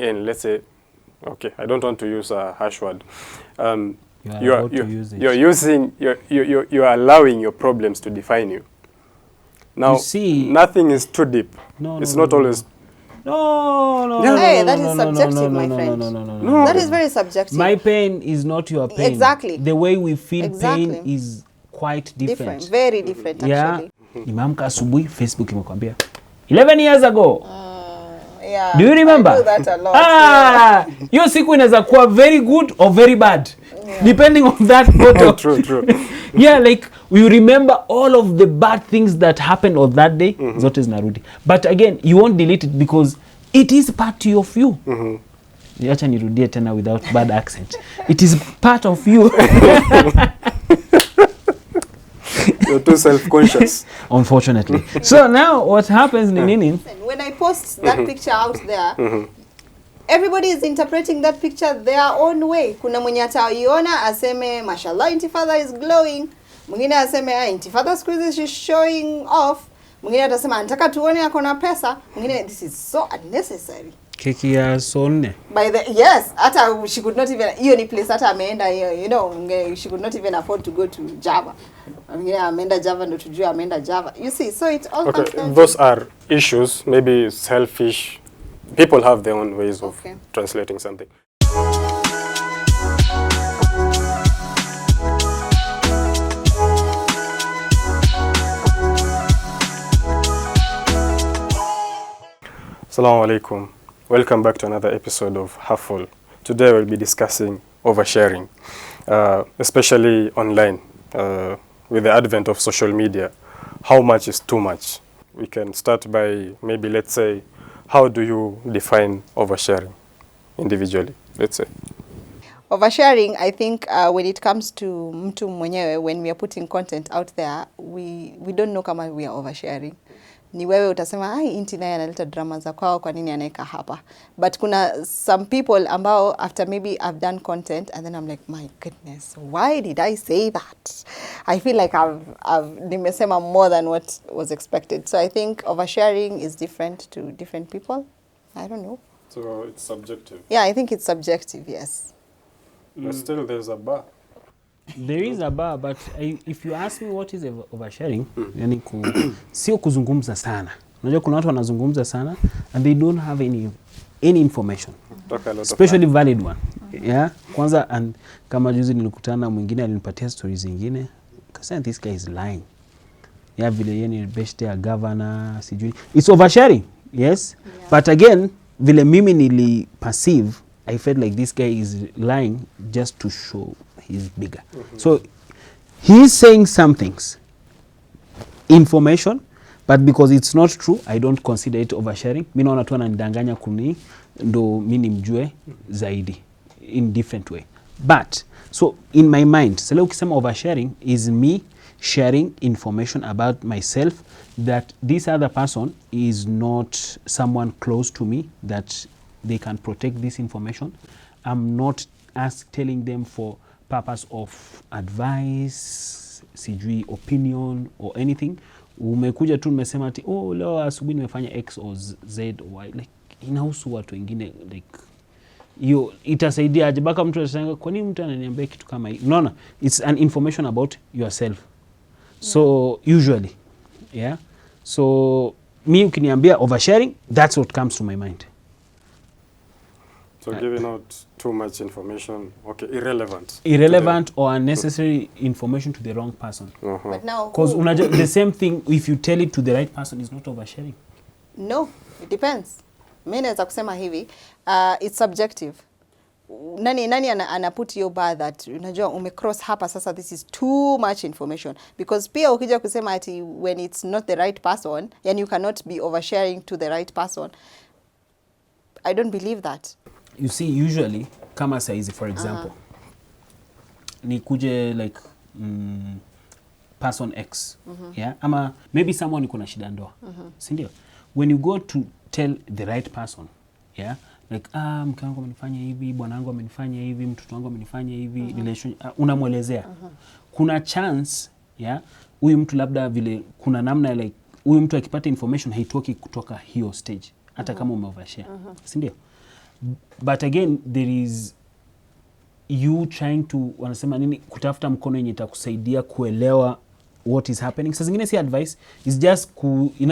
in, let's say, okay, I don't want to use a harsh word. You're allowing your problems to define you. Now, you see, nothing is too deep. It's not always. No. Hey, that is subjective, my friend. No. That is very subjective. My pain is not your pain. Exactly. The way we feel pain is quite different. Very different, actually. Nimeamka asubuhi, Facebook imekwambia 11 years ago. Yeah. Do you remember? I do that a lot. Hiyo siku inaweza kuwa very good or very bad. Depending on that photo. True. Yeah, like we remember all of the bad things that happened on that day. Zote zinarudi. But again, you won't delete it because it is part of you. Acha nirudie tena without bad accent. It is part of you. You're too self-conscious. Unfortunately. So now what happens ni nini? When I post that picture out there, everybody is interpreting that picture their own way. Kuna mwenye ataiona aseme mashallah Intifadha is glowing. Mwingine aseme Intifadha squeeze she's showing off. Mwingine atasema anataka tuone ako na pesa. Mwingine this is so unnecessary. Keki ya sonne. By the yes, hata she could not even hiyo ni place hata ameenda you know, she could not even afford to go to Java. Mwingine ameenda Java ndo tujue ameenda Java. You see, so it all comes down. Those are issues, maybe selfish. People have their own ways of translating something. Assalamu alaikum. Welcome back to another episode of Halfful. Today we'll be discussing oversharing, especially online. With the advent of social media, how much is too much? We can start by maybe, let's say, how do you define oversharing individually, let's say? Oversharing, I think when it comes to mtu mwenyewe, when we are putting content out there, we don't know kama we are oversharing. Ni wewe utasema, ai Inti naye analeta drama za kwao, kwa nini anaeka hapa? But kuna some people ambao after maybe I've done content and then I'm like, my goodness, why did I say that? I feel like I've nimesema more than what was expected. So I think oversharing is different to different people. I don't know. So it's subjective. Yeah, I think it's subjective, yes. But still there's a bar. There is a bar, but if you ask me what is oversharing, yani sio kuzungumza sana. Unajua kuna watu wanazungumza sana and they don't have any information. Especially valid one. Yeah. Kwanza and kama juzi nilikutana mwingine alinipatia stories zingine. Kasema this guy is lying. Yeah, vile yeye ni best governor, sijui. It's oversharing. Yes. Yeah. But again, vile mimi nili perceive, I felt like this guy is lying just to show he's bigger. So he's saying some things, information, but because it's not true, I don't consider it oversharing. Mimi naona tu ananidanganya kuni ndo mimi nimjue zaidi in different way. But so in my mind, sasa ukisema oversharing is me sharing information about myself that this other person is not someone close to me that they can protect this information. I'm not telling them for purpose of advice, sijui opinion or anything. Umekuja tu umesema ati leo asubuhi nimefanya X or Z or Y, like inahusu watu wengine, like hiyo itasaidia aje? Baka mtu anasema kwa nini mtu ananiambia kitu kama hii? No, it's an information about yourself. So usually, yeah. So me ukiniambia oversharing, that's what comes to my mind. So giving out too much information, okay, irrelevant. Irrelevant or unnecessary information to the wrong person. But now, because the same thing, if you tell it to the right person, is not oversharing. No, it depends. Mimi naweza kusema hivi, it's subjective. Nani anaput your bar that unajua umecross hapa sasa, this is too much information, because pia ukija kusema ati when it's not the right person and you cannot be oversharing to the right person, I don't believe that. You see, usually kama saizi for example, ni kuje like person X, yeah, ama maybe someone iko na shida ndoa, si ndio? When you go to tell the right person, yeah, like mke wangu amenifanya hivi, bwana wangu amenifanya hivi, mtoto wangu amenifanya hivi, relation unamwelezea. Kuna chance, yeah, huyu mtu labda vile kuna namna like huyu mtu akipata information haitoki kutoka hiyo stage hata kama umeovershare, si ndio? But again, there is you trying to, wanasema nini, kutafuta mkono yenye itakusaidia kuelewa what is happening. Sasa zingine si advice, is just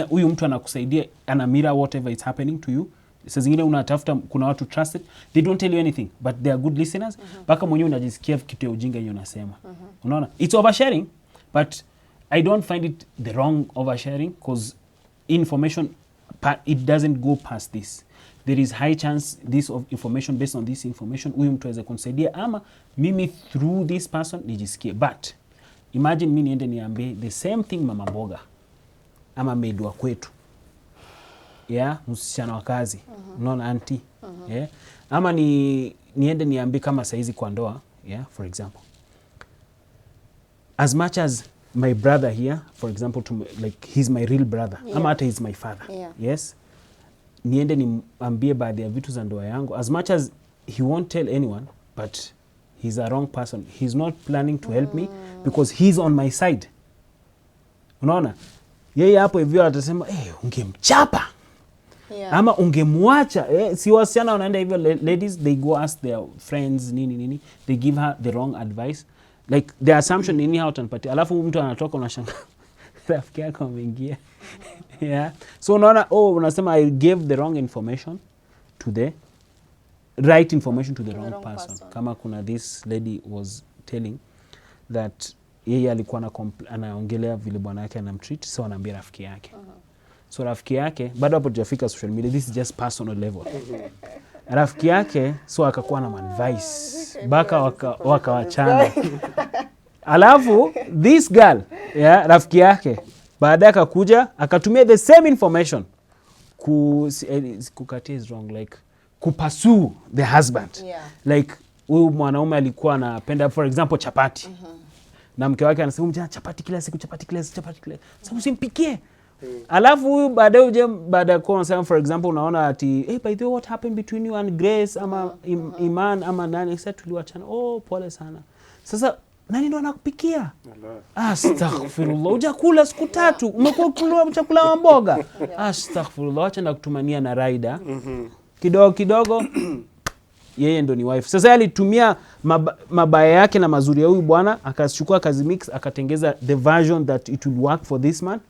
huyu mtu anakusaidia, ana mirror whatever is happening to you. Sasa zingine unatafuta, kuna watu trusted, they don't tell you anything but they are good listeners. Mpaka mwenyewe unajisikia kitu ya ujinga hiyo unasema. Unaona? It's oversharing, but I don't find it the wrong oversharing because information, it doesn't go past this. There is high chance this of information, based on this information, huyu mtu aweze kunisaidia ama mimi through this person nijisikie. But imagine mimi niende niambie the same thing mama mboga ama maid wa kwetu, yeah, msichana wa kazi, unaona auntie, yeah, ama niende niambie kama saizi kwa ndoa, yeah, for example, as much as my brother here, for example, like he's my real brother, yeah, ama hata he's my father, yeah, yes, niende niambie baadhi ya vitu za ndoa yangu, as much as he won't tell anyone, but he's a wrong person. He's not planning to help me because he's on my side. Unaona? Yeye hapo hivyo atasema, ungemchapa. Yeah. Ama ungemwacha. Si wasichana wanaenda hivyo, ladies, they go ask their friends, nini. They give her the wrong advice. Like, the assumption nini hao utanipatia. Alafu mtu anatoka unashangaa. Rafiki yako ameingia. Yeah. So unaona, unasema I gave the wrong information to the right information to the wrong person. Kama kuna this lady was telling that yeye alikuwa anaongelea vile bwana yake anamtreat, so anaambia rafiki yake. So rafiki yake, bado hapo tujafika social media, this is just personal level. Rafiki yake, so akakuwa na advice. Baka wakawachana. Alafu, this girl, yeah, rafiki yake, baadaye akakuja, akatumia the same information. Kukatia is wrong, like, kupursue the husband. Yeah. Like, huyu mwanaume alikuwa anapenda, for example, chapati. Na mke wake anasema, chapati kila siku. Sasa usimpikie. Alafu huyu baadaye kwa anasema, for example, unaona ati, by the way, what happened between you and Grace, ama Iman, ama nani, except tuliwachana. Pole sana. Sasa, nani ndo anakupikia? Astaghfirullah. Hujakula siku 3. Umekuwa kula chakula wa mboga. Astaghfirullah. Acha nakutumania na Raida. Kidogo yeye ndo ni wife. Sasa alitumia mabaya yake na mazuri ya huyu bwana, akachukua kazi mix, akatengeza the version that it will work for this man.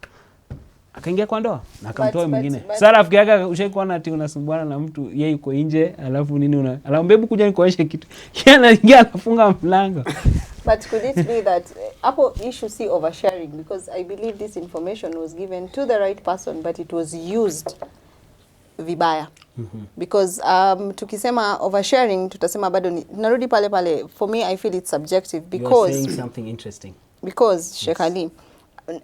Akaingia kwa ndoa na akamtoa mwingine. Sasa rafiki yake ushaikuona ati unasumbuana na mtu, yeye yuko nje, alafu nini alafu hebu kuja nikuonyeshe kitu. Yeye anaingia anafunga mlango. But could it be that Apple issue see oversharing, because I believe this information was given to the right person but it was used vibaya. Because tukisema oversharing tutasema bado narudi pale. For me, I feel it's subjective because you're saying something interesting. Because Sh.Ali,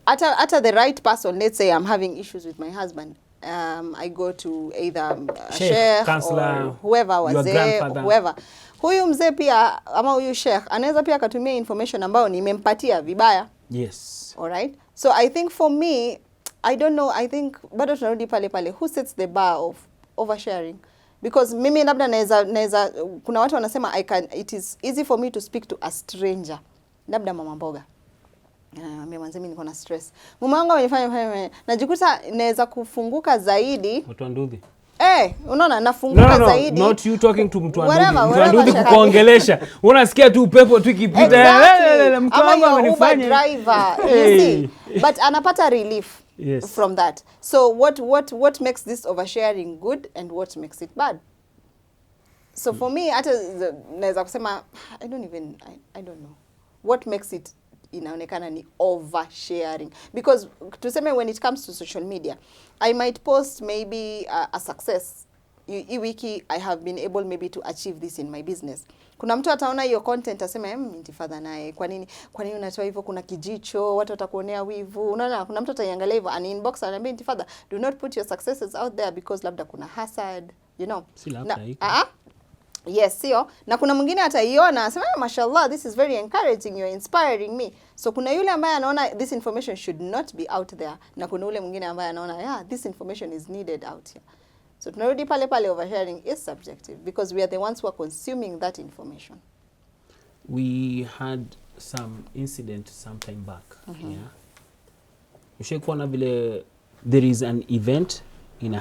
at the right person, let's say I'm having issues with my husband, I go to either sheikh or whoever was there, whoever. Huyu mzee pia ama huyu sheikh anaweza pia akatumia information ambayo nimempatia vibaya. Yes. All right. So I think for me, I don't know, I think bado tunarudi pale who sets the bar of oversharing? Because mimi labda naweza kuna watu wanasema it is easy for me to speak to a stranger. Labda mama mboga. Mimi niko na stress. Mume wangu amenifanya najikuta naweza kufunguka zaidi. Mtu anduthi. Unaona nafunguka zaidi. Not you talking to mtu anduthi. Mtu anduthi kukuongelesha. Unasikia tu upepo tu ikipita. Mtu wangu amenifanya. Driver, you see. But anapata relief. Yes. From that. So what makes this oversharing good and what makes it bad? So for me, naweza kusema I don't know. What makes it inaonekana ni oversharing? Because tuseme when it comes to social media, I might post maybe a success. Hii wiki I have been able maybe to achieve this in my business. Kuna mtu ataona hiyo content asema Intifadha naye kwa nini unatoa hivyo, kuna kijicho, watu watakuonea wivu. Unaona kuna mtu ataiangalia hivyo and inbox ananiambia Intifadha, do not put your successes out there because labda kuna hasad, you know. Yes, sio. Na kuna mwingine ataiona asema mashallah, this is very encouraging, you're inspiring me. So kuna yule ambaye anaona this information should not be out there, na kuna yule mwingine ambaye anaona this information is needed out here. So tunarudi pale oversharing is subjective because we are the ones who are consuming that information. We had some incident some time back. Yeah. Ushaikuona vile there is an event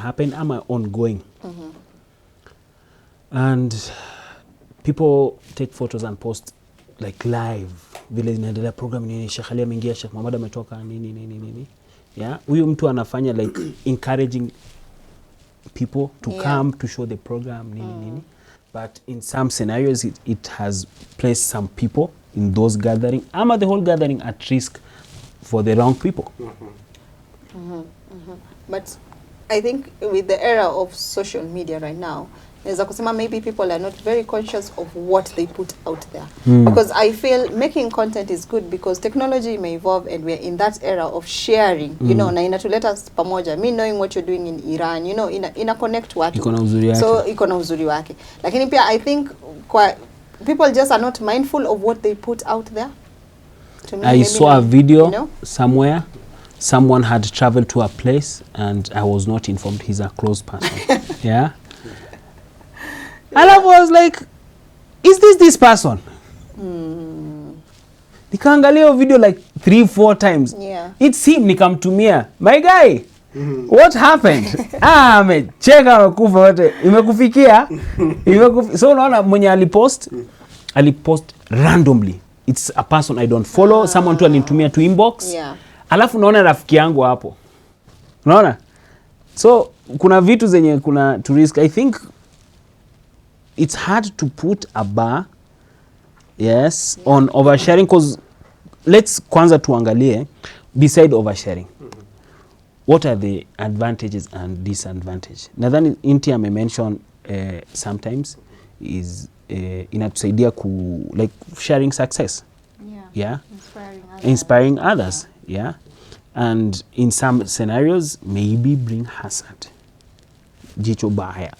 happen ama ongoing. and people take photos and post like live vile inaendelea program nini, Sh.Ali ameingia, Sheikh Muhammad ametoka nini. Yeah, huyu mtu anafanya like encouraging people to come to show the program nini. But in some scenarios it has placed some people in those gathering ama the whole gathering at risk for the wrong people. But I think with the era of social media right now, naweza kusema maybe people are not very conscious of what they put out there. Because I feel making content is good because technology may evolve and we're in that era of sharing, you know, na inatuleta pamoja. Me knowing what you're doing in Iran, you know, ina connect watu. Iko na uzuri wake. So iko na uzuri wake. Lakini pia I think people just are not mindful of what they put out there. To me, I saw a video, you know? somewhere. Someone had traveled to a place and I was not informed he's a close person. Yeah. And I was like, is this person? Nikaangalia video like 3-4 times. Yeah. It's him, nikamtumia. My guy, what happened? Amecheka amekufa wote. Imekufikia? So unaona mwenye alipost randomly. It's a person I don't follow. Someone tu alinitumia to inbox. Yeah. Alafu naona rafiki yangu hapo. Unaona? So kuna vitu zenye kuna to risk. I think it's hard to put a bar on oversharing because let's kwanza tuangalie beside oversharing. What are the advantages and disadvantages? Nadhani Inti ame-mention sometimes is inatusaidia like sharing success. Yeah. Inspiring others. Yeah. And in some scenarios maybe bring hazard. Jicho baya.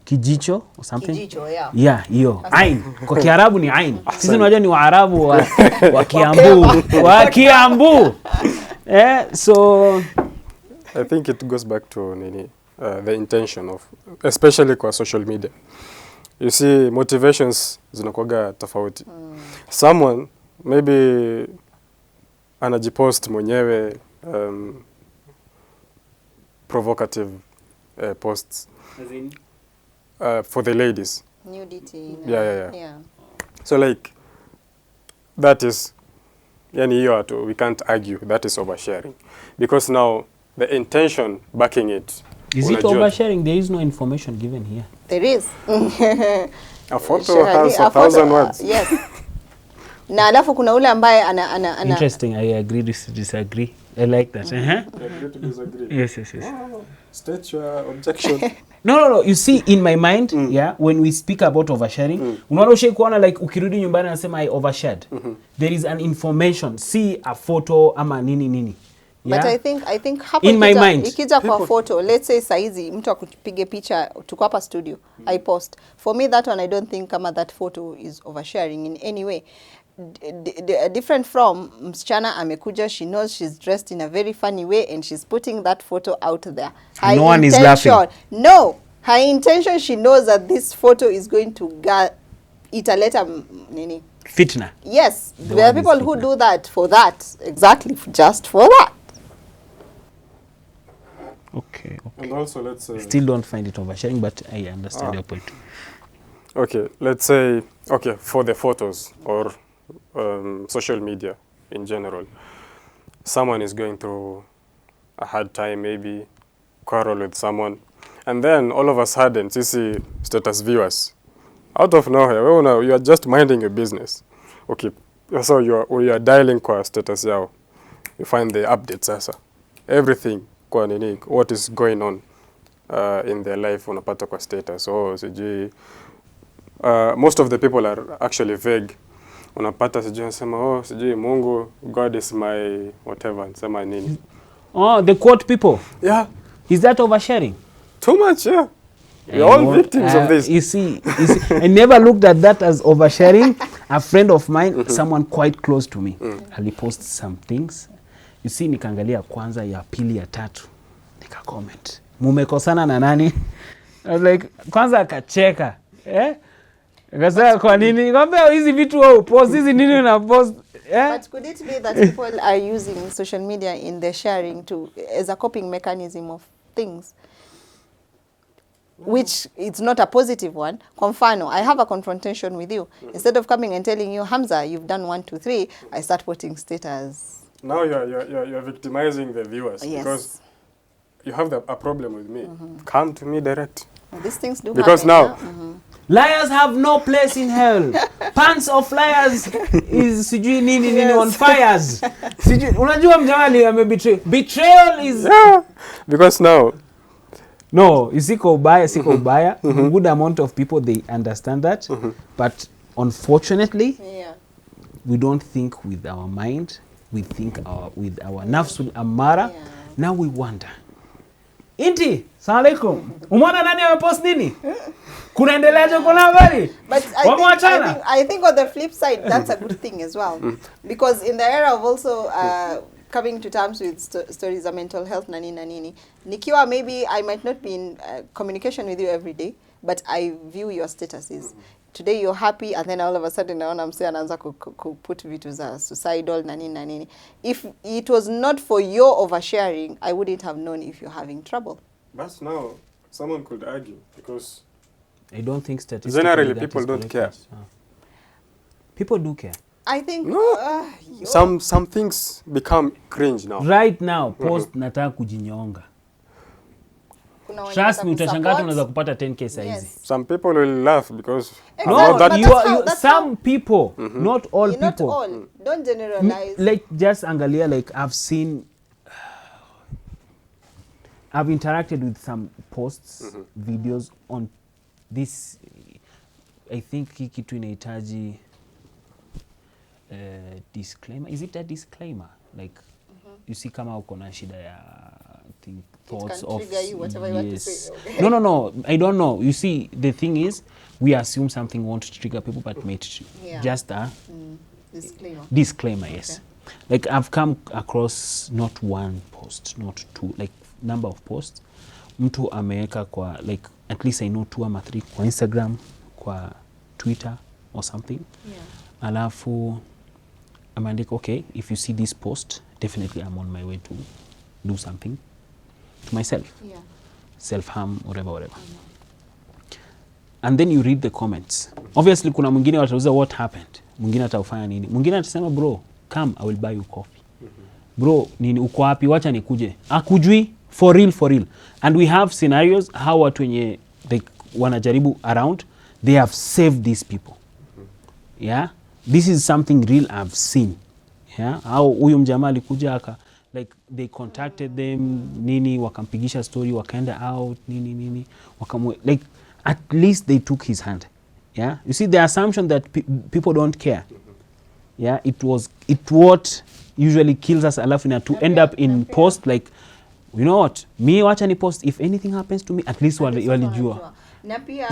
Kijicho or something. Kijicho, yeah. Yeah, hiyo. Ain. Kwa Kiarabu ni ain. Sisi tunajua ni Waarabu wa Kiambu. So I think it goes back to the intention of, especially kwa social media. You see, motivations zinakuwaga tofauti. Someone maybe anajipost mwenyewe provocative posts for the ladies. Nudity. Yeah. So like that is, yani hiyo we can't argue that is oversharing because now the intention backing it. Is it oversharing? There is no information given here. There is. A photo has 1,000 words. Yes. Na alafu kuna ule ambaye ana Interesting. I agree to disagree. I like that. Agree to disagree. Yes. State your objection. No. You see, in my mind, when we speak about oversharing, unaona ushe kuona like ukirudi nyumbani nasema I overshared. There is an information. See a photo ama nini. Yeah? But I think hapo in my mind ikija kwa photo, let's say saizi mtu akupige picha tuko hapa studio, I post. For me that one I don't think kama that photo is oversharing in any way. Different from msichana amekuja, she knows she's dressed in a very funny way and she's putting that photo out there. No one is laughing. No, her intention, she knows that this photo is going to italeta nini? Fitna. Yes, there are people who do that for that, exactly, just for that. Okay. And also let's say still don't find it oversharing, but I understand your point. Okay, let's say for the photos or social media in general, someone is going through a hard time, maybe quarrel with someone, and then all of a sudden, you see status viewers out of nowhere, you are just minding your business. Okay, so you are dialing kwa status yao, you find the updates sasa, everything kwa nini, what is going on in their life unapata kwa status. Sijui most of the people are actually vague. Unapata sijui nasema sijui Mungu, God is my whatever, nasema nini. The quote people. Yeah. Is that oversharing? Too much, yeah. We're all victims of this. You see, I never looked at that as oversharing. A friend of mine, someone quite close to me, alipost some things. You see, nikaangalia kwanza, ya pili, ya tatu. Nika comment. Mumekosana na nani? I was like, kwanza akacheka. Akasema kwa nini? Ngombe hizi vitu wao post, hizi nini una post? But could it be that people are using social media in their sharing as a coping mechanism of things? which it's not a positive one. Kwa mfano, I have a confrontation with you. Instead of coming and telling you, Hamza, you've done 1, 2, 3, I start putting status. Now you're victimizing the viewers. Yes. Because you have a problem with me. Come to me direct. Well, these things do Because happen, now, Liars have no place in hell. Pants of liars is sijui nini on fires. Sijui unajua mjamali amebetray. Betrayal is because now no, isiko ubaya. Good amount of people they understand that. But unfortunately, we don't think with our mind. We think with our nafsul amara. Now we wonder. Inti, salaam alaikum. Umeona nani amepost nini? Kunaendeleaje kuna habari? But I think on the flip side, that's a good thing as well. Because in the era of also coming to terms with stories of mental health, nani, nikiwa maybe I might not be in communication with you every day, but I view your statuses. Today you're happy, and then all of a sudden naona msee anaanza put vitu za suicidal nani. If it was not for your oversharing, I wouldn't have known if you're having trouble. But now someone could argue because I don't think statistically generally people don't care. People do care. I think some things become cringe now. Right now, post nataka kujinyonga. Trust me, utashangaa unaweza kupata 10k saizi. Some people will laugh because some people, not all people. Not all. Don't generalize. Like just angalia, like I've interacted with some posts, videos on this. I think hii kitu inahitaji disclaimer. Is it a disclaimer? Like you see kama uko na shida ya thoughts of you, whatever you want to say. Okay. No, I don't know. You see, the thing is, we assume something won't trigger people, but may just a disclaimer. Yes. Okay. Like I've come across not one post, not two, like number of posts. Mtu ameweka kwa like at least I know 2 or 3 kwa Instagram, kwa Twitter or something. Alafu ameandika, okay, if you see this post, definitely I'm on my way to do something to myself. Self-harm, whatever. And then you read the comments. Obviously kuna mwingine watauliza what happened. Mwingine ataufanya nini? Mwingine atasema bro, come, I will buy you coffee. Bro, nini uko wapi? Wacha nikuje. Akujui for real. And we have scenarios how watu wenye wanajaribu around, they have saved these people. Yeah? This is something real I've seen. Yeah? How huyu mjamaa alikuja aka like they contacted them nini wakampigisha story wakaenda out nini like at least they took his hand. Yeah, you see the assumption that people don't care. Yeah, it what usually kills us alafu na to end up in post like, you know what, me wacha ni post, if anything happens to me at least walijua.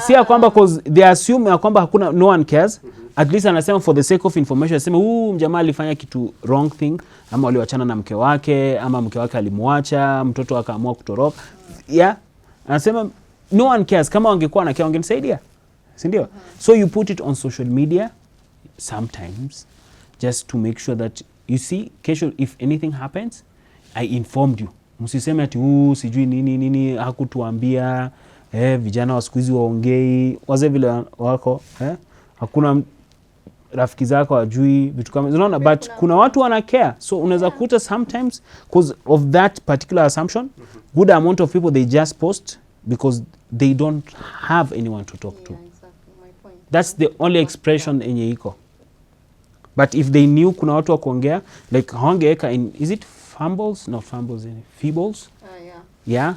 Si ya kwamba cause they assume ya kwamba hakuna, no one cares. At least anasema for the sake of information, anasema mjamaa alifanya kitu wrong thing, ama waliwachana na mke wake, ama mke wake alimwacha, mtoto akaamua kutoroka. Yeah, anasema no one cares. Kama wangekuwa na care wangenisaidia, si ndio? So you put it on social media sometimes just to make sure that you see, kesho if anything happens, I informed you. Msiseme ati sijui nini hakutuambia. Vijana wa siku hizi waongei, wazee vile wako, hakuna rafiki zako wajui vitu kama unaona, but kuna watu wana care. So unaweza kuta sometimes because of that particular assumption, good amount of people they just post because they don't have anyone to talk to. Exactly my point. That's the only expression yenye iko. But if they knew kuna watu wa kuongea, like hawangeweka in, is it fumbles? Not fumbles, feebles? Yeah.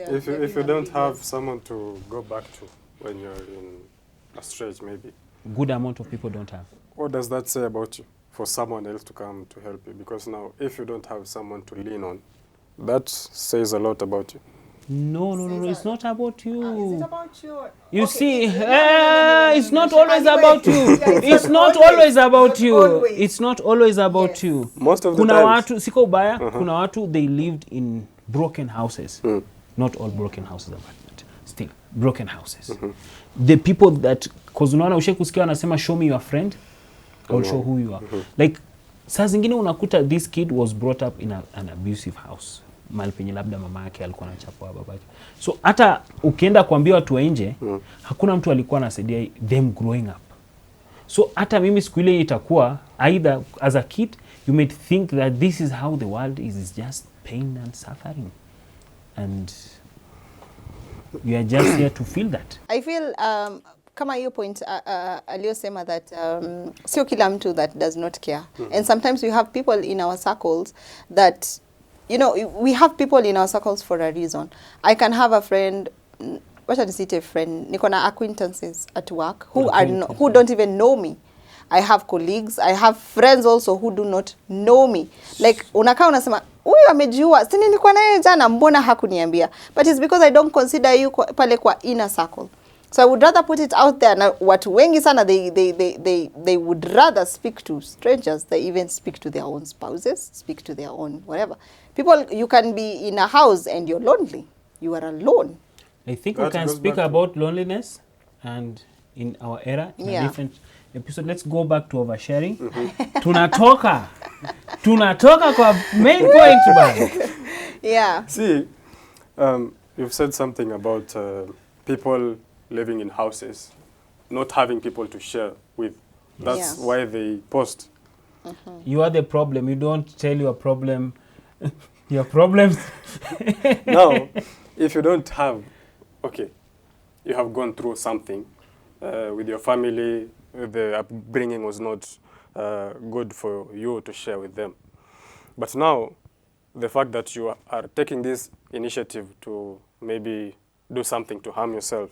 If you don't have someone to go back to when you're in a stretch, maybe. Good amount of people don't have. What does that say about you for someone else to come to help you? Because now, if you don't have someone to lean on, that says a lot about you. No, it's not about you. Is it about you? You see, it's not always about you. It's not always about you. It's not always about you. Most of the kuna times. Watu, siko ubaya, kuna watu, they lived in broken houses. Not all broken houses are bad, but still, broken houses. The people that, because unaona ushakusikia wanasema show me your friend, I'll show who you are. Like, saa zingine unakuta this kid was brought up in an abusive house. mahali penye labda mama yake alikuwa anachapwa babake. So hata ukienda kuambia watu wa nje, hakuna mtu alikuwa anasaidia them growing up. So hata mimi siku ile itakuwa either as a kid you might think that this is how the world is just pain and suffering, and you are just here to feel that. I feel kama hiyo point aliyosema that sio kila mtu that does not care. And sometimes we have people in our circles that, you know, we have people in our circles for a reason. I can have a friend, what should I say, a friend, niko na acquaintances at work who who don't even know me. I have colleagues, I have friends also who do not know me. Like unakaa unasema huyu amejiua, si nilikuwa naye jana, mbona hakuniambia? But it's because I don't consider you pale kwa inner circle. So I would rather put it out there. Na watu wengi sana they would rather speak to strangers. They even speak to their own spouses, speak to their own whatever. People, you can be in a house and you're lonely. You are alone. I think we can speak about loneliness, and in our era, in a different episode. Let's go back to oversharing. Tunatoka kwa main point, bana. Yeah. See, you've said something about people living in houses, not having people to share with. That's why they post. You are the problem. You don't tell your problem. Your problems. Now, if you don't have, okay, you have gone through something with your family, the upbringing was not good for you to share with them. But now, the fact that you are taking this initiative to maybe do something to harm yourself,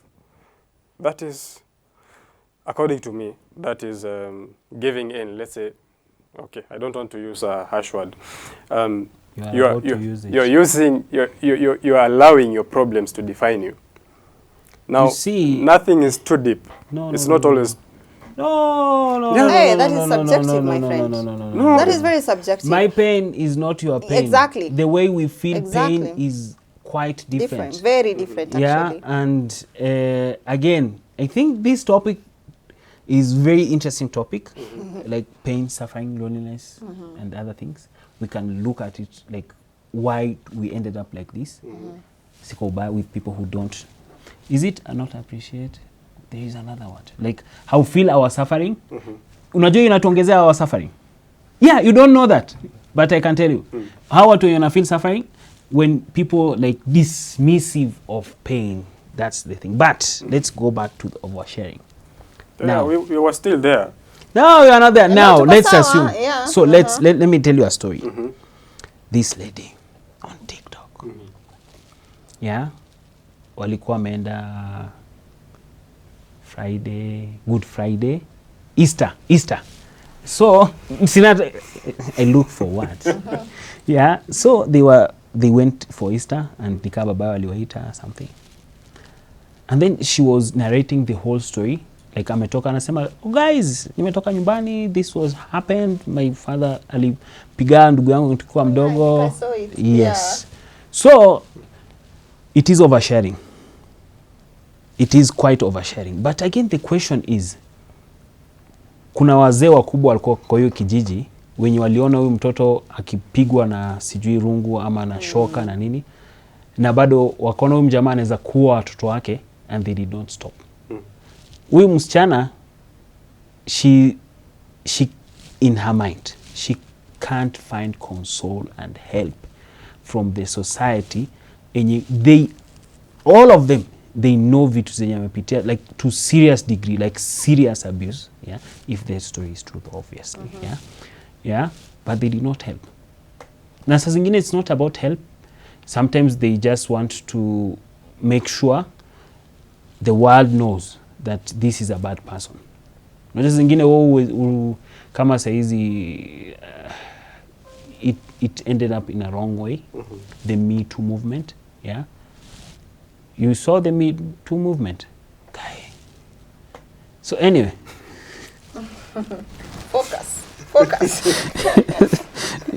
that is, according to me, that is giving in. Let's say, okay, I don't want to use a harsh word. You're allowing your problems to define you. Now, you see, nothing is too deep. It's not always. No. Hey, that is subjective, my friend. No. That is very subjective. My pain is not your pain. Exactly. The way we feel pain is quite different. Very different, actually. Yeah, and again, I think this topic is very interesting topic, like pain, suffering, loneliness, and other things. We can look at it like why we ended up like this. Sikoba with people who don't. Is it not appreciate? There is another word. Like how feel our suffering. Unajua inatuongezea our suffering. Yeah, you don't know that, but I can tell you. How watu you feel suffering when people like dismissive of pain. That's the thing. But let's go back to the oversharing. Now we were still there. No, we are not there. Now let's sawa, assume. yeah. So let me tell you a story. This lady on TikTok. Yeah. Walikuwa wameenda Friday, Good Friday, Easter. So I look for words. Yeah. So they went for Easter and nikaba baba aliwaita something. And then she was narrating the whole story. Like ametoka anasema, oh guys, nimetoka nyumbani, this was happened, my father alipiga ndugu yangu tukua mdogo. I saw it. Yes. Yeah. So it is oversharing. It is quite oversharing. But again the question is, kuna wazee wakubwa walikuwa kwa hiyo kijiji wenye waliona huyu mtoto akipigwa na sijui rungu ama na shoka na nini, na bado wakaona huyu mjamaa anaweza kuwa watoto wake, and they did not stop. Huyu msichana, she in her mind, she can't find console and help from the society. And all of them, they know vitu zenye amepitia, like to serious degree, like serious abuse, yeah, if their story is true, obviously. Yeah, but they did not help. Na saa zingine it's not about help. Sometimes they just want to make sure the world knows that this is a bad person. Unajua zingine kama saizi it ended up in a wrong way. The Me Too movement, yeah. You saw the Me Too movement. Okay. So anyway. Focus.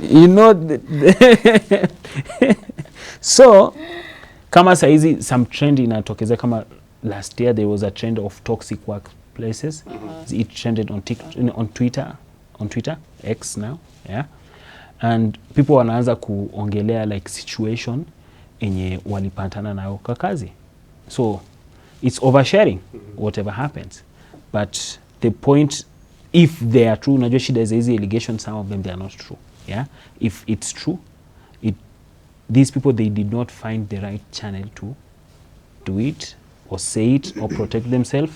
You know so kama saizi some trend inatokeza, kama last year there was a trend of toxic workplaces. It trended on Twitter, X now, yeah. and people wanaanza kuongelea like situation enye walipatana nayo kwa kazi. So it's oversharing whatever happens, but the point, if they are true, unajua shida is hizi allegations, some of them they are not true. Yeah, if it's true, these people, they did not find the right channel to do it or say it or protect themselves,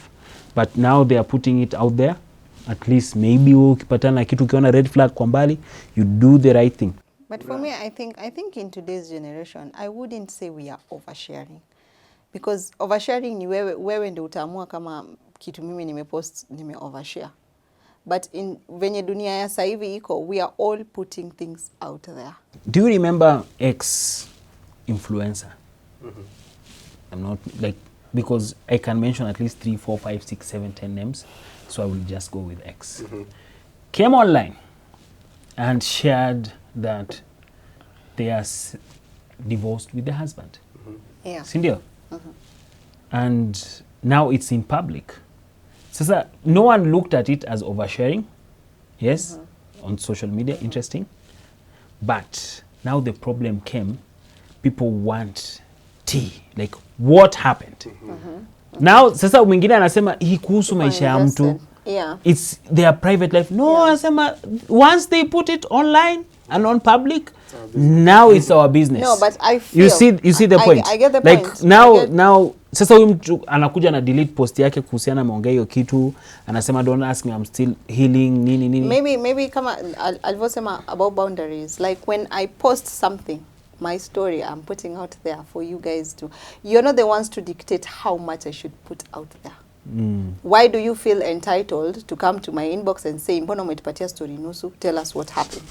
but now they are putting it out there. At least maybe ukipatana kitu ukiona red flag kwa mbali, you do the right thing. But for me, I think in today's generation, I wouldn't say we are oversharing, because oversharing ni wewe ndio utaamua kama kitu mimi nimepost nime overshare. But in venye dunia ya sasa hivi iko, we are all putting things out there. Do you remember ex-influencer? I'm not like, because I can mention at least 3, 4, 5, 6, 7, 10 names, so I will just go with X. Came online and shared that they are divorced with the husband. Yeah. Sindio? And now it's in public. Sasa, no one looked at it as oversharing. Yes, on social media, interesting. But now the problem came, people want tea. Like, what happened? Now, sasa mwingine anasema hii kuhusu maisha ya mtu. Yeah. It's their private life. No, anasema once they put it online and on public, now it's our business. No, but I feel, you see the point. I get the like point. Now sasa huyu mtu anakuja na delete post yake kuhusiana ameongea hiyo kitu, anasema don't ask me, I'm still healing nini. Maybe kama alivyosema about boundaries, like when I post something, my story I'm putting out there for you guys to, you're not the ones to dictate how much I should put out there. Why do you feel entitled to come to my inbox and say, mbona umetupatia story nusu, tell us what happened?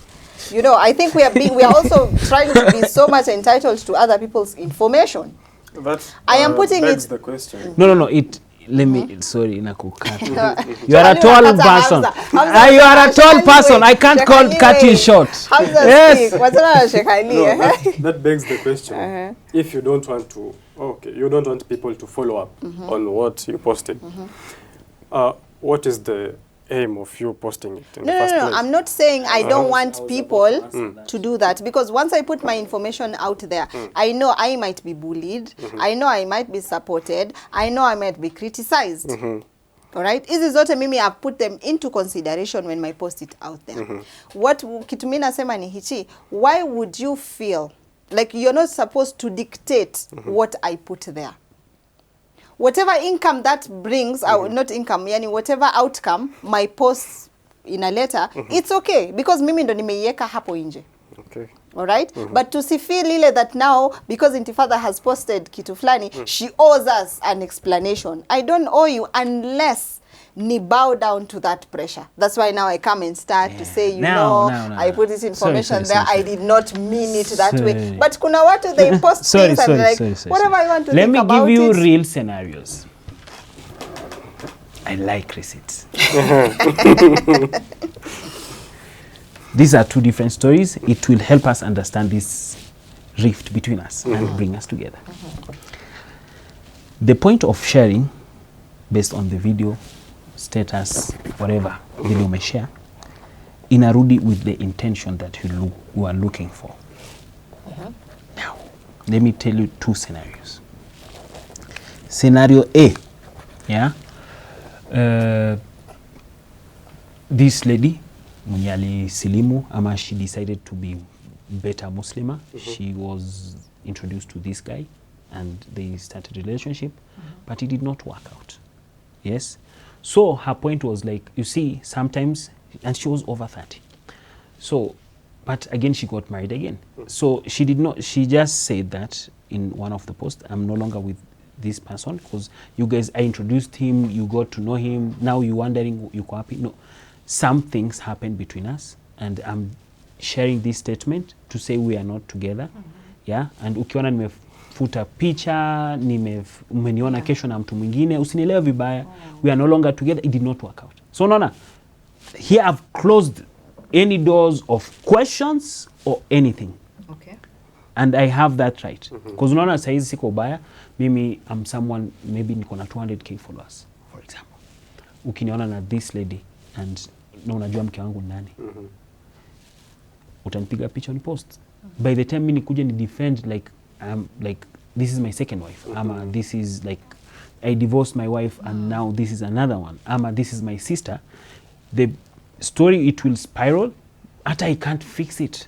You know, I think we are also trying to be so much entitled to other people's information. That, I am putting begs it. the question. No. Let me, sorry, nakukata. You So are a tall Hamza, person. Hamza, You are a tall Sh.Ali person. way, I can't Sh.Ali cut you way. short. Hamza Yes. speak. What's on Sh.Ali? No, that begs the question. If you don't want to, you don't want people to follow up on what you posted, what is the aim of you posting it in the first place? I'm not saying I don't want people to do that, because once I put my information out there, I know I might be bullied, I know I might be supported, I know I might be criticized. All right, hizi zote mimi I've put them into consideration when I post it out there. What kitu mimi nasema ni hichi, why would you feel like you're not supposed to dictate what I put there? Whatever income that brings, not income, yani whatever outcome my posts in a letter, it's okay, because mimi ndo nimeiweka hapo nje. Okay. All right? But to see feel ile that now, because Intifadha has posted kitu flani, she owes us an explanation. I don't owe you unless ni bow down to that pressure. That's why now I come and start to say, No. I put this information Sorry. I did not mean it that way. But kuna watu, they post things and like, whatever I want to Let think me about give you it. real scenarios. I like receipts. These are two different stories. It will help us understand this rift between us and bring us together. The point of sharing, based on the video, status, whatever video may share, inarudi with the intention that you are looking for. Now, let me tell you two scenarios. Scenario A, yeah, this lady, mwenye alisilimu, ama she decided to be better Muslima. She was introduced to this guy and they started a relationship, but it did not work out. Yes. So her point was like, you see, sometimes, and she was over 30. So, but again, she got married again. So she just said that in one of the posts, I'm no longer with this person because you guys, I introduced him, you got to know him, now you're wondering, you happy? No, some things happened between us and I'm sharing this statement to say we are not together. Yeah, and ukiona nimefuta picha, umeniona kesho na mtu mwingine, usinielewe vibaya, we are no longer together, it did not work out. So Nona, here I've closed any doors of questions or anything. Okay. And I have that right. Because unaona saizi siko ubaya, mimi I'm someone, maybe niko na 200k followers, for example. Ukiniona na this lady, and na unajua mke wangu nani. utanipiga picha on post. By the time mimi nikuje ni defend like this is my second wife, ama this is like I divorced my wife and now this is another one, ama this is my sister, the story it will spiral hata I can't fix it.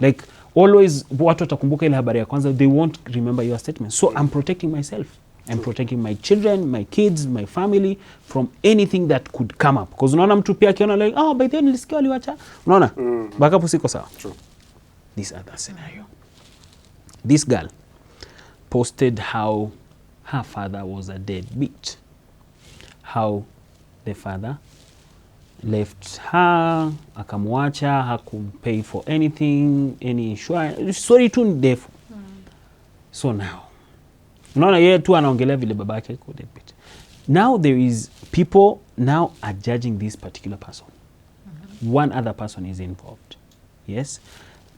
Like always watu watakumbuka ile habari ya kwanza, they won't remember your statement. So I'm protecting myself. I'm protecting my children, my kids, my family from anything that could come up. Because unaona mtu pia akiona like, oh, by then nilisikia waliwacha. Unaona? Backup siko sawa. True. This other scenario. This girl posted how her father was a deadbeat. How the father left her, akamwacha, hakumpay for anything, any insurance. Sorry tu ndefu. So now, unaona yeye tu anaongelea vile babake ko deadbeat. Now there is people now are judging this particular person. One other person is involved. Yes.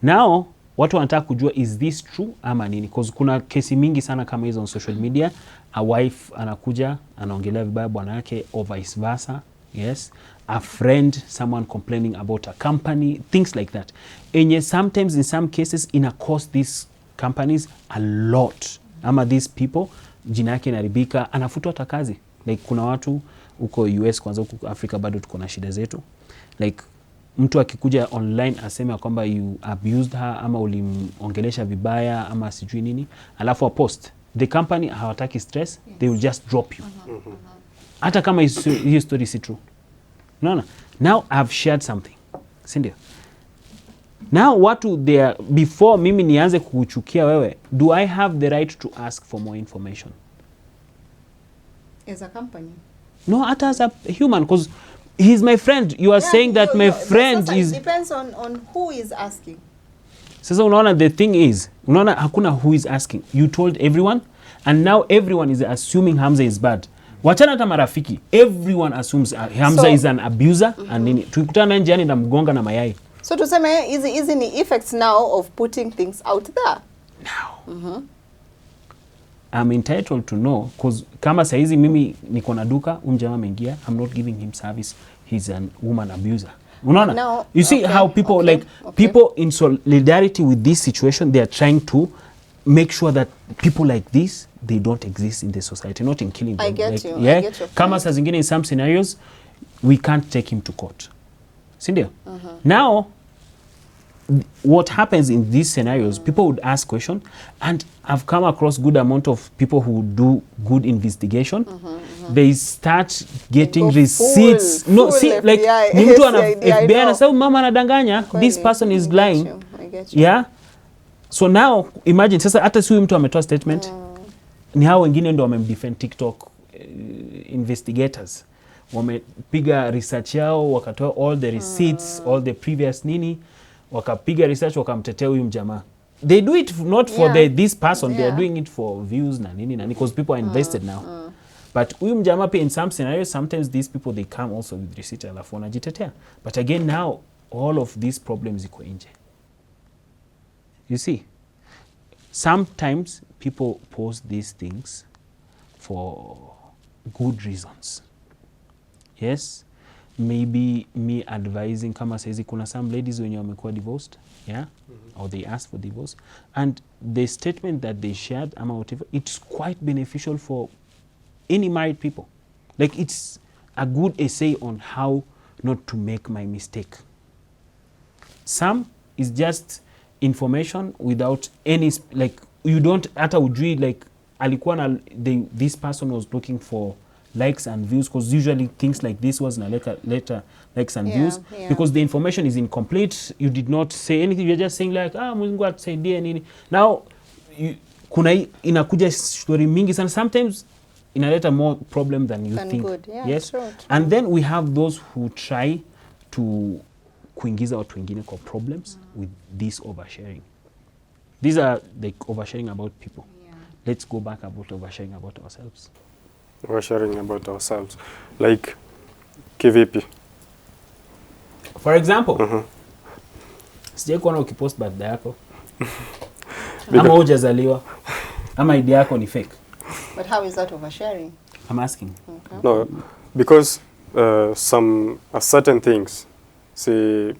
Now watu wanataka kujua is this true ama nini, because kuna kesi mingi sana kama hizo on social media. A wife anakuja anaongelea vibaya bwana yake or vice versa. Yes. A friend, someone complaining about a company, things like that. And sometimes in some cases ina cost these companies a lot. Ama these people jina yake inaribika, anafutwa hata kazi. Like kuna watu huko US, kwanza huko Afrika bado tuko na shida zetu. Like mtu akikuja online aseme kwamba you abused her ama ulimongelesha vibaya ama sijui nini, alafu a post, the company hawataki stress, they will just drop you. Hata kama hiyo story si true. No. Now I've shared something. Sindio? Now watu there, before mimi nianze kuchukia wewe, do I have the right to ask for more information? As a company? No, hata as a human, because he's my friend. You are saying that my friend is... It depends on who is asking. Sasa unaona, the thing is, unaona hakuna who is asking. You told everyone, and now everyone is assuming Hamza is bad. Wachana hata marafiki. Everyone assumes Hamza is an abuser, and nini. Tukikutana njiani na mgonga na mayai. So tuseme hizi ni effects now of putting things out there. Now. I'm entitled to know, because kama saizi mimi niko na duka, jamaa ameingia, I'm not giving him service, he's a woman abuser. Unaona? No, you see how people people in solidarity with this situation, they are trying to make sure that people like this, they don't exist in the society, not in killing them. I get you. Yeah? I get your point. Kama saa zingine in some scenarios, we can't take him to court. Sindio? Now, what happens in these scenarios, people would ask questions, and I've come across good amount of people who do good investigation. They start getting receipts. Like ni mtu ana FBI anasema mama anadanganya, this person is lying. I get you. Yeah. So now imagine sasa hata si mtu ametoa statement, ni hao wengine ndio wamemdefend TikTok investigators. Wamepiga research yao, wakatoa all the receipts, all the previous nini, wakapiga research, wakamtetea huyu mjamaa. They do it not for this person, they are doing it for views na nini because people are invested now. But huyu mjamaa pia in some scenarios, sometimes these people they come also with receipt alafu wanajitetea. But again now all of these problems iko nje. You see, sometimes people post these things for good reasons. Yes, maybe me advising kama saizi kuna some ladies wenye wamekuwa divorced, yeah, or they asked for divorce, and the statement that they shared ama whatever, it's quite beneficial for any married people. Like it's a good essay on how not to make my mistake. Some is just information without any like you don't hata ujui like alikuwa na this person was looking for likes and views, because usually things like this was na later likes and views because the information is incomplete. You did not say anything, you're just saying like Mungu atusaidie nini. Now kuna inakuja story mingi sana, sometimes inaleta more problem than you think. Good. Yeah, yes, true. And then we have those who try to kuingiza watu wengine kwa problems with this oversharing. These are like oversharing about people. Let's go back about oversharing about ourselves. Oversharing about ourselves. Like, kivipi? For example, sijai kuona ukipost birthday yako. Ama hujazaliwa. Ama idea yako ni fake. But how is that oversharing? I'm asking. Okay. No, because some certain things, say,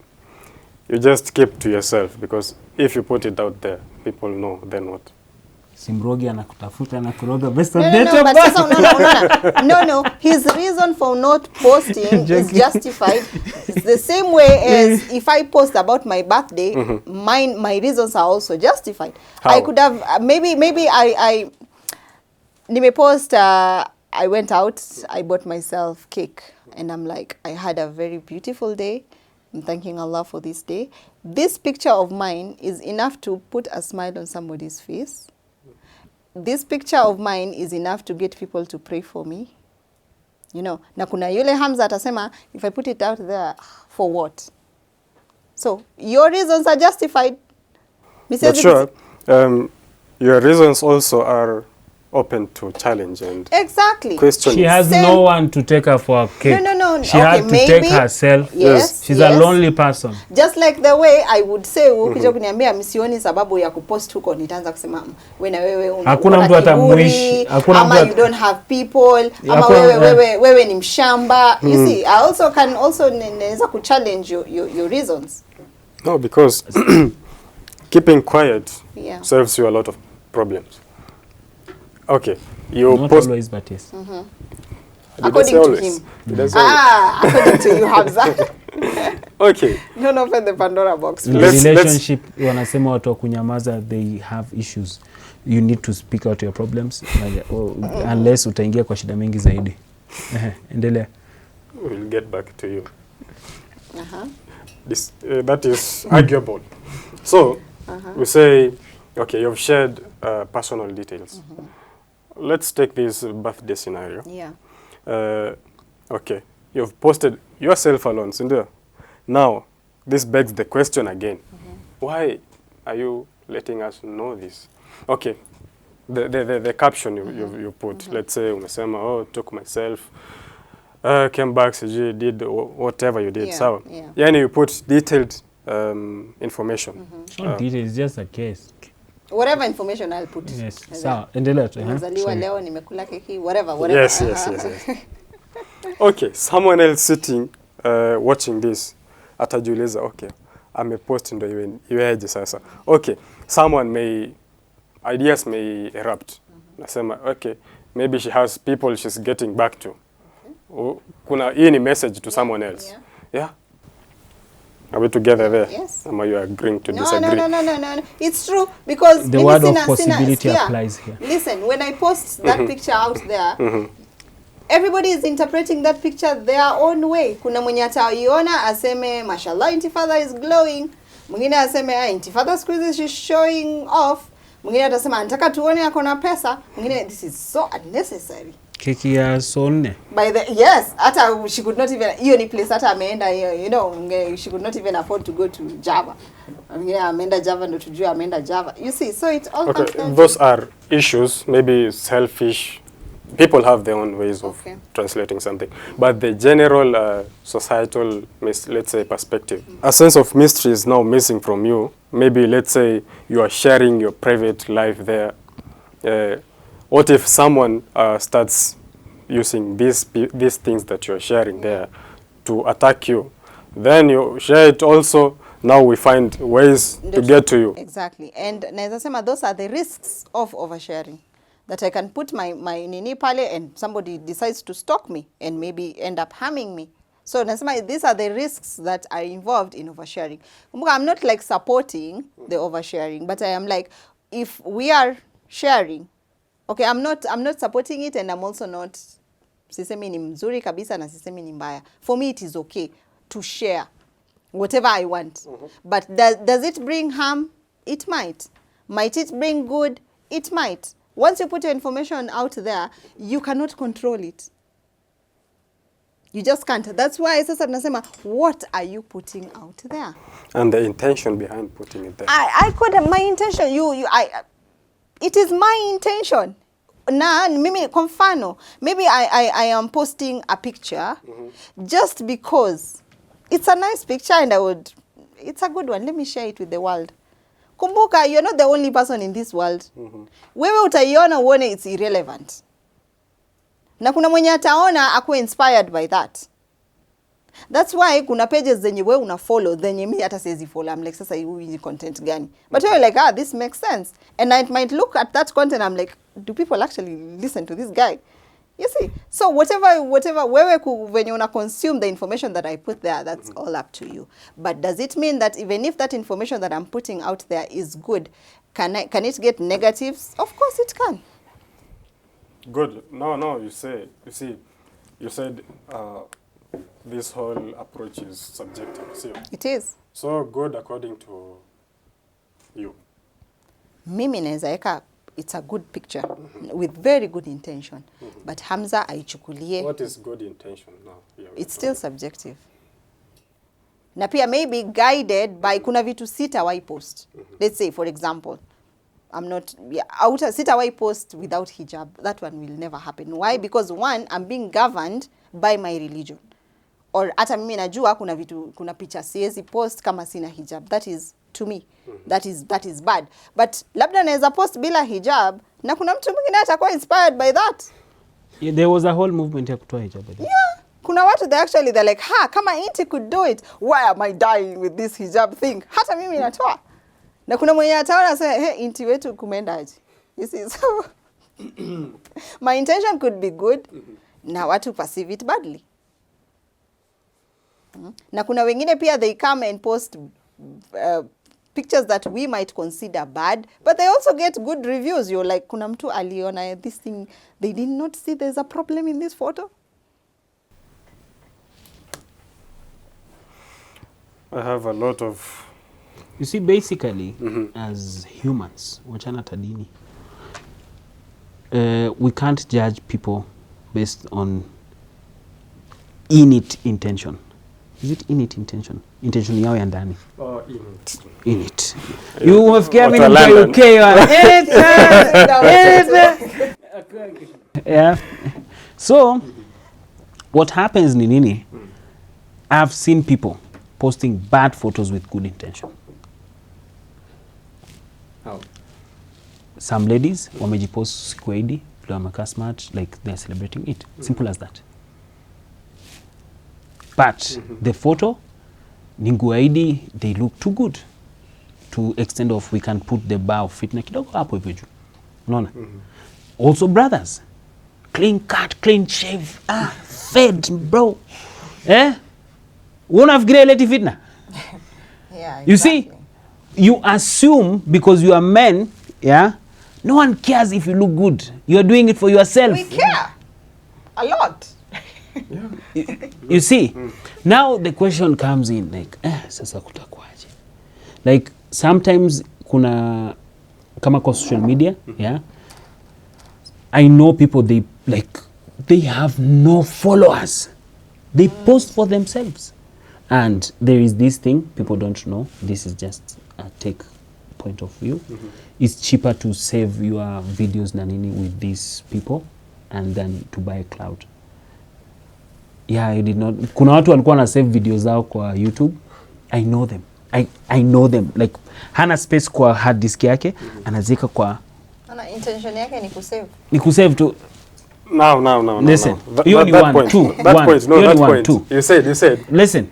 you just keep to yourself, because if you put it out there, people know, then what? Simrogi anakutafuta na kuroga best No, of no, date no, of but birth. sasa no. His reason for not posting is justified. It's the same way as if I post about my birthday, my reasons are also justified. How? I could have maybe I nimepost I went out, I bought myself cake, and I'm like, I had a very beautiful day. I'm thanking Allah for this day. This picture of mine is enough to put a smile on somebody's face. This picture of mine is enough to get people to pray for me. You know, na kuna yule Hamza atasema, if I put it out there, for what? So, your reasons are justified. But sure, your reasons also are open to challenge and Exactly. question. She has Same. no one to take her for a cake. No. She Okay, had to maybe. take herself. Yes, She's yes. a lonely person. Just like the way I would say, ukija kuniambia msioni sababu ya kupost huko, nitaanza kusema wewe na wewe Hakuna una mtu atamwish, kiburi, hakuna ama mtu you don't have people, ama Hakuna- wewe ni mshamba. You see, I also can naweza kuchallenge your reasons. No, because keeping quiet Yeah. solves you a lot of problems. Okay, you Not post. always, but yes. Did I According say to always? him. Did I say always? According to you, Hamza. Okay, Don't open the Pandora box. In the Let's- relationship, wanasema watu wa kunyamaza, they have issues. You need to speak out your problems unless utaingia kwa shida mingi zaidi. Endelea. we'll get back to you. This, that is arguable. So, we say, okay, you've shared personal details. Let's take this birthday scenario. Yeah. Okay, you've posted yourself alone, Cindy. Now, this begs the question again. Why are you letting us know this? Okay, the caption you put, let's say, umesema, oh, took myself, came back, CG, did whatever you did. Yeah, So, yeah. yani you put detailed information. Not details, it's just a case. Whatever information I'll put. Yes. As Sawa, endelea tu. nimezaliwa Sorry. leo, nimekula keki, whatever. Yes. Okay, someone else sitting, watching this, atajiuliza, okay, amepost ndo iweje sasa. Okay, ideas may erupt. Nasema, okay, maybe she has people she's getting back to. Kuna hii ni message to someone else. Yeah. Are we together there? Yes. Am I agreeing to No. disagree? It's true, because The mimi word of sina- possibility yeah. applies here. Listen, when I post that picture out there, everybody is interpreting that picture their own way. Kuna mwenye ataiona aseme, mashallah, Intifadha is glowing. Mwingine aseme, Intifadha siku hizi she's showing off. Mwingine atasema, anataka tuone ako na pesa. Mwingine, this is so unnecessary. Keki ya sonne. Yes, hata she could not even, hiyo ni place hata ameenda, you know, she could not even afford to go to Java. Yeah, ameenda Java ndo tujue ameenda Java. You see, so it all comes Okay, down those are issues, maybe selfish. People have their own ways of translating something. But the general societal, let's say, perspective. A sense of mystery is now missing from you. Maybe, let's say, you are sharing your private life there. What if someone starts using these things that you're sharing there to attack you? Then you share it also. Now we find ways to get to you. Exactly. And naweza sema those are the risks of oversharing. That I can put my nini pale and somebody decides to stalk me and maybe end up harming me. So nasema these are the risks that are involved in oversharing. I'm not like supporting the oversharing, but I am like, if we are sharing, okay, I'm not supporting it, and I'm also not, sisemi ni mzuri kabisa na sisemi ni mbaya. For me, it is okay to share whatever I want. But does it bring harm? It might. Might it bring good? It might. Once you put your information out there, you cannot control it. You just can't. That's why sasa tunasema, what are you putting out there? And the intention behind putting it there. I could have my intention. It is my intention. Na mimi kwa mfano, maybe I am posting a picture just because it's a nice picture and it's a good one. Let me share it with the world. Kumbuka, you're not the only person in this world. Wewe utaiona uone it's irrelevant. Na kuna mwenye ataona akuwe inspired by that. That's why kuna pages zenye we una follow zenye mi hata siwezi follow. I'm like, sasa hii content gani? But you're like, this makes sense. And I might look at that content, I'm like, do people actually listen to this guy? You see? So whatever, wewe when you consume the information that I put there, that's all up to you. But does it mean that even if that information that I'm putting out there is good, can it get negatives? Of course it can. Good. No, you said this whole approach is subjective. See? It is. So good according to you. Mimi naweza eka it's a good picture with very good intention. But Hamza aichukulie. What is good intention now? Yeah, it's still subjective. Na pia maybe guided by kuna vitu sitawai post. Let's say for example, I'm not sitawai post without hijab. That one will never happen. Why? Because one, I'm being governed by my religion. Or hata mimi najua kuna picha siwezi post kama sina hijab. That is to me. That is bad. But labda naweza post bila hijab na kuna mtu mwingine atakuwa inspired by that. Yeah, there was a whole movement ya kutoa hijab. Yeah. Kuna watu they're like, kama Inti could do it, why am I dying with this hijab thing? Hata mimi natoa. Na kuna mwenye ataona say, Inti wetu kumendaje. You see, so my intention could be good, na watu perceive it badly. Na kuna wengine pia they come and post pictures that we might consider bad, but they also get good reviews. You're like, kuna mtu aliona this thing, they did not see there's a problem in this photo. I have a lot of... You see, basically, as humans, wachana tadini, we can't judge people based on innate intention. Is it innate intention? Intention yao ya ndani. Innate. You wafikia mimi ni UK. Yeah. So, what happens ni nini? I've seen people posting bad photos with good intention. How? Some ladies wamejipost siku ya Eid, wamekaa smart, like they're celebrating it. Simple as that. But the photo, ningu Eid, they look too good to extent of we can put the bar of fitna kidogo hapo hivyo juu. Unaona? Also brothers, clean cut, clean shave, fed bro. Unafikiria leti fitna? Yeah, exactly. You see, you assume because you are men, yeah, no one cares if you look good. You are doing it for yourself. We care a lot. You see, now the question comes in like, sasa kutakuaje? Like sometimes kuna kama kwa social media, yeah, I know people they have no followers. They post for themselves. And there is this thing people don't know. This is just a take point of view. It's cheaper to save your videos na nini with these people and then to buy a cloud. Yeah, I did not. Kuna watu walikuwa na save videos zao kwa YouTube. I know them. I know them. Like hana space kwa hard disk yake, anazika kwa intention yake ni kusave. Ni kusave tu. No. Listen, That point. You said. Listen,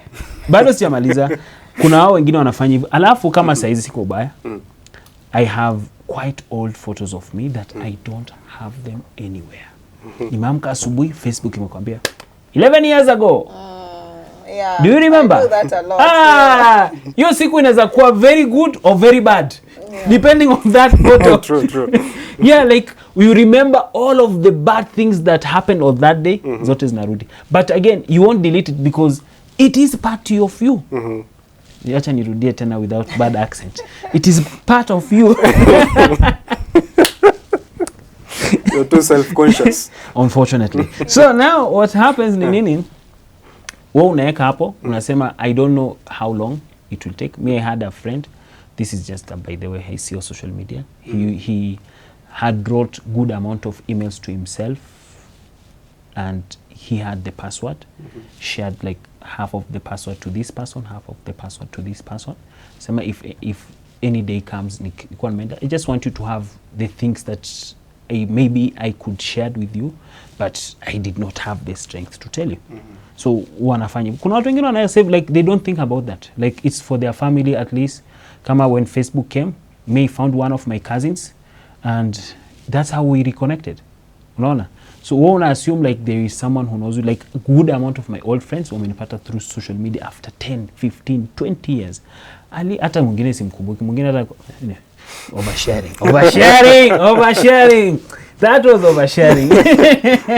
bado sijamaliza. Kuna hao wengine wanafanya hivyo. Alafu kama saizi siko ubaya, I have quite old photos of me that I don't have them anywhere. Nimeamka asubuhi, Facebook imekwambia 11 years ago. Yeah, do you remember? I do that a lot. Hiyo siku inaweza kuwa very good or very bad. Depending on that photo. True. Yeah, like we remember all of the bad things that happened on that day. Zote zinarudi. But again, you won't delete it because it is part of you. Acha nirudie tena without bad accent. It is part of you. You're too self-conscious. Unfortunately. So now what happens ni nini? Wewe unaweka hapo, unasema I don't know how long it will take. Me, I had a friend. This is just by the way I see on social media. He had wrote good amount of emails to himself and he had the password. She had like half of the password to this person, half of the password to this person. Sema if any day comes, I just want you to have the things that maybe I could share it with you, but I did not have the strength to tell you. So wanafanya, kuna watu wengine wana save, like they don't think about that, like it's for their family at least. Kama when Facebook came, May found one of my cousins and that's how we reconnected. Unaona? So we wanna assume like there is someone who knows you, like a good amount of my old friends wamenipata through social media after 10, 15, 20 years. Ali hata mwingine simkumbuki, mwingine hata oversharing. That was oversharing.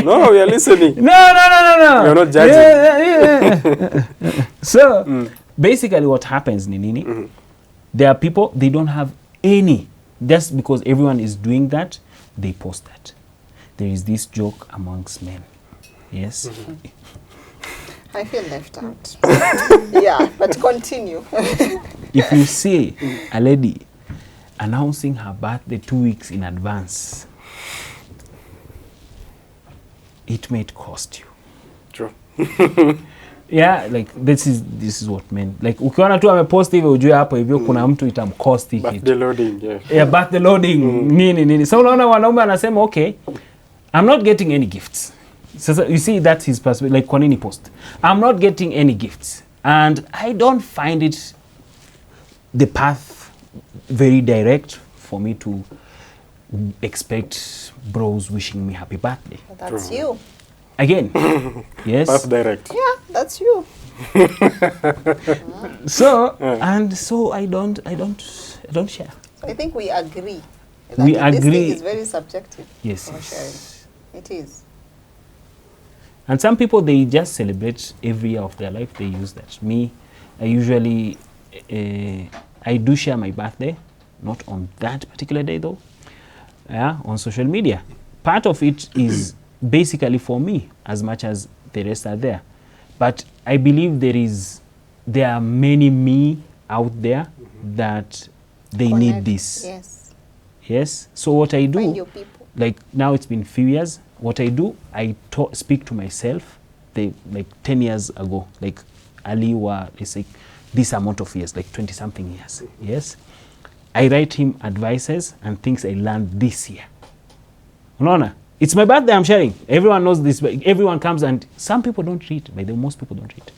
No, we are listening. No. You're not judging. So, basically what happens, Nini, there are people, they don't have any. Just because everyone is doing that, they post that. There is this joke amongst men. Yes? I feel left out. Yeah, but continue. If you see a lady announcing her birthday 2 weeks in advance, it may cost you. True. Yeah, like this is what men, like ukiona tu amepost hivyo ujue hapo hivyo kuna mtu itamcost hiki. Birthday loading, yeah. Yeah, birthday loading, nini. So unaona wanaume anasema okay, I'm not getting any gifts. So you see that's his perspective, like kwa nini post? I'm not getting any gifts and I don't find it the path very direct for me to expect bros wishing me happy birthday. That's you. Again. Yes. Path direct. Yeah, that's you. So and so I don't share. So I think we agree. We This agree. thing is very subjective. Yes. For sharing. It is. And some people, they just celebrate every year of their life. They use that. Me, I usually, I do share my birthday, not on that particular day though, yeah, on social media. Part of it is basically for me as much as the rest are there. But I believe there are many me out there that they need Connect. this. Yes. Yes. So what I do, Find your people. like now it's been few years, what I do, I speak to myself, like 10 years ago, like Ali it's like this amount of years, like 20 something years. Yes. I write him advices and things I learned this year. Unaona? It's my birthday, I'm sharing. Everyone knows this, but everyone comes and some people don't read, by the most people don't read.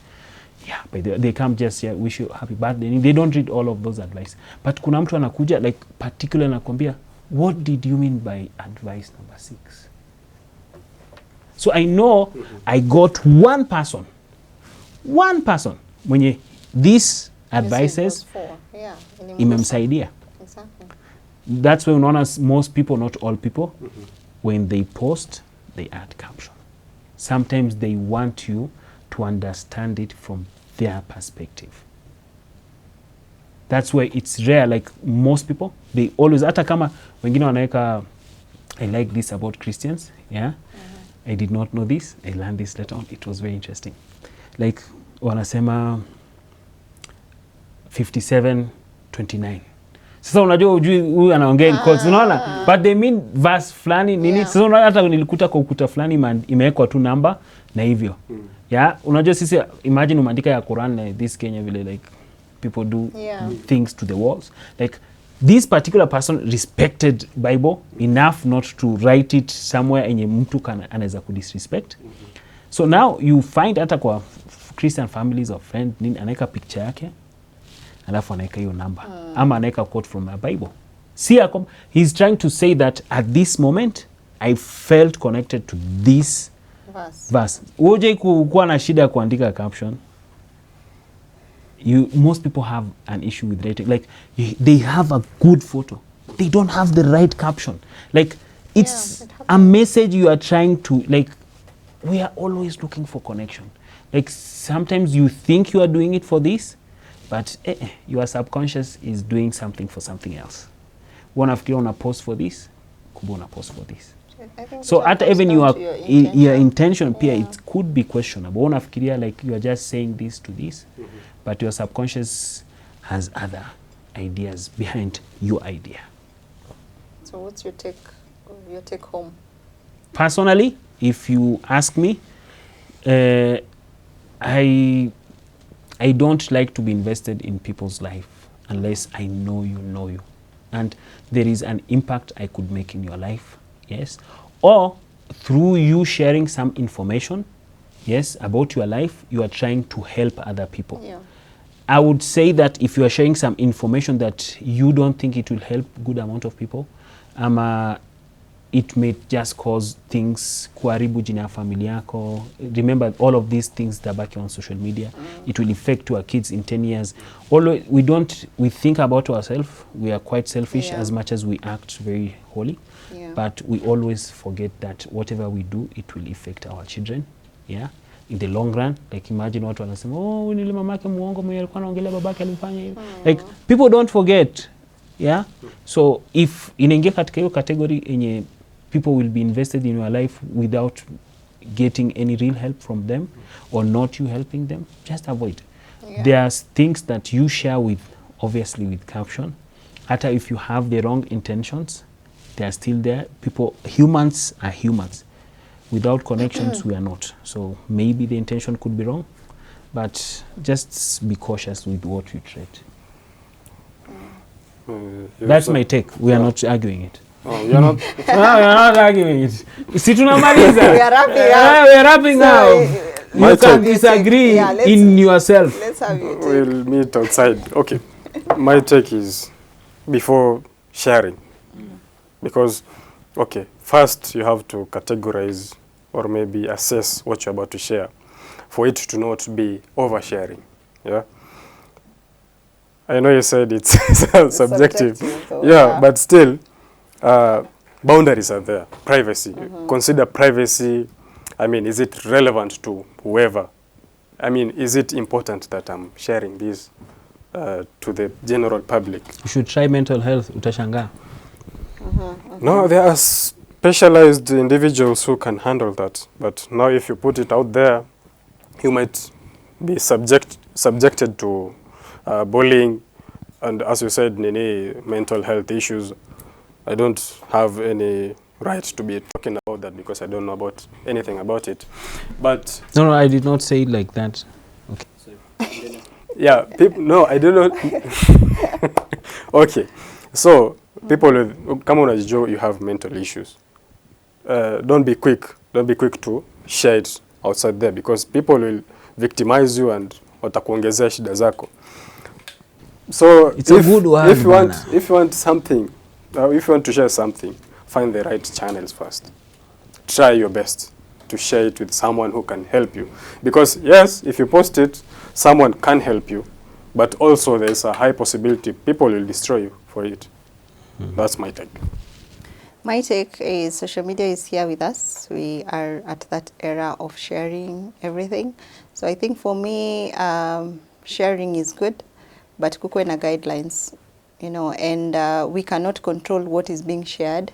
Yeah, but they come just here, wish you happy birthday. They don't read all of those advice. But kuna mtu anakuja, like particular nakwambia, what did you mean by advice number 6? So I know I got one person mwenye these advices Yeah. imemsaidia. Exactly. That's why unaona most people, not all people, when they post, they add caption. Sometimes they want you to understand it from their perspective. That's why it's rare, like most people, they always, hata kama wengine wanaweka, I like this about Christians, yeah? I did not know this, I learned this later on, it was very interesting. Like, wanasema 57:29. Sasa unajua ujui huyu anaongea in quotes, unaona? But they mean verse fulani nini. Yeah. Sasa unaona hata nilikuta kwa ukuta fulani imewekwa tu namba na hivyo. Yeah, unajua sisi imagine umeandika ya Quran na this Kenya vile like people do things to the walls. Like this particular person respected Bible enough not to write it somewhere enye mtu anaweza kudisrespect. So now you find hata kwa Christian families or friends nini anaweka picture yake alafu anaweka hiyo number ama anaweka quote from a Bible. See, he's trying to say that at this moment I felt connected to this verse. Uje kuwa na shida kuandika caption. Most people have an issue with writing. Like they have a good photo, they don't have the right caption. Like it's a message you are trying to, like, we are always looking for connection. Like sometimes you think you are doing it for this, but your subconscious is doing something for something else. Unafikiria una post for this, kumbe una post for this. So at even your intention pia it could be questionable. Unafikiria like you are just saying this to this, but your subconscious has other ideas behind your idea. So what's your take home? Personally, if you ask me, I don't like to be invested in people's life unless I know you. And there is an impact I could make in your life. yes, or through you sharing some information, yes, about your life, you are trying to help other people. Yeah. I would say that if you are sharing some information that you don't think it will help good amount of people, it may just cause things kuharibu jina ya familia yako. Remember, all of these things tabaki on social media. It will affect our kids in 10 years. Although we think about ourselves, we are quite selfish as much as we act very holy. Yeah. But we always forget that whatever we do, it will affect our children. Yeah. In the long run, like imagine watu wanasema, oh, nili mamake muongo mwenye alikuwa anaongelea babake alifanya hivi. Like people don't forget. Yeah. So if inaingia katika hiyo category yenye people will be invested in your life without getting any real help from them or not you helping them, just avoid. Yeah. There are things that you share with, obviously with caption. Hata if you have the wrong intentions, they are still there. Humans are humans. Without connections, we are not. So maybe the intention could be wrong, but just be cautious with what you trade. That's my take. We are not arguing it. Oh, you're not. No, we are not arguing it. Si tunamaliza. We are wrapping up. We are wrapping up. My You can take. disagree Yeah, in yourself. Let's have you take. We'll meet outside. Okay. My take is before sharing. Because, okay, first you have to categorize or maybe assess what you're about to share for it to not be oversharing. Yeah. I know you said it's subjective. So, Yeah, but still, boundaries are there. Privacy. Consider privacy. I mean, is it relevant to whoever? I mean, is it important that I'm sharing this to the general public? You should try mental health. Utashanga. No, there are specialized individuals who can handle that. But now if you put it out there, you might be subjected to bullying, and as you said, Nini, mental health issues. I don't have any right to be talking about that because I don't know about anything about it. But No, I did not say it like that. Okay. yeah, people. No, I don't know. Okay, so people with, come on, Joe, you have mental issues. Don't be quick. Don't be quick to share it outside there because people will victimize you and watakuongezea shida zako. So It's a good word, if you want something, if you want to share something, find the right channels first. Try your best to share it with someone who can help you. Because yes, if you post it, someone can help you, but also there's a high possibility people will destroy you for it. That's my take. My take is social media is here with us. We are at that era of sharing everything. So I think for me, sharing is good, but kukuwe na guidelines, you know, and we cannot control what is being shared,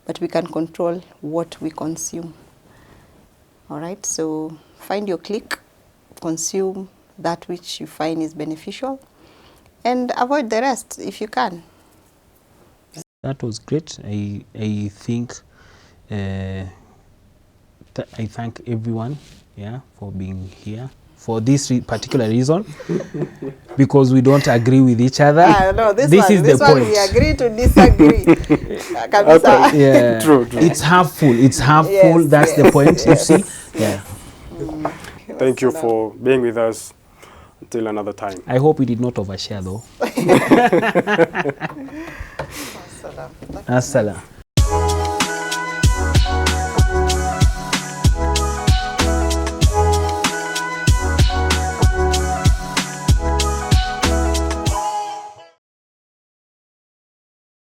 but we can control what we consume. All right, so find your clique, consume that which you find is beneficial, and avoid the rest if you can. That was great. I think I thank everyone, yeah, for being here for this particular reason, because we don't agree with each other. No, this one, is this the one point. we agree to disagree. Kabisa. Yeah, True. It's half-full. It's half-full. Yes, That's yes, the point. yes. You see? Yeah. Thank you for being with us until another time. I hope we did not overshare, though. Assalam.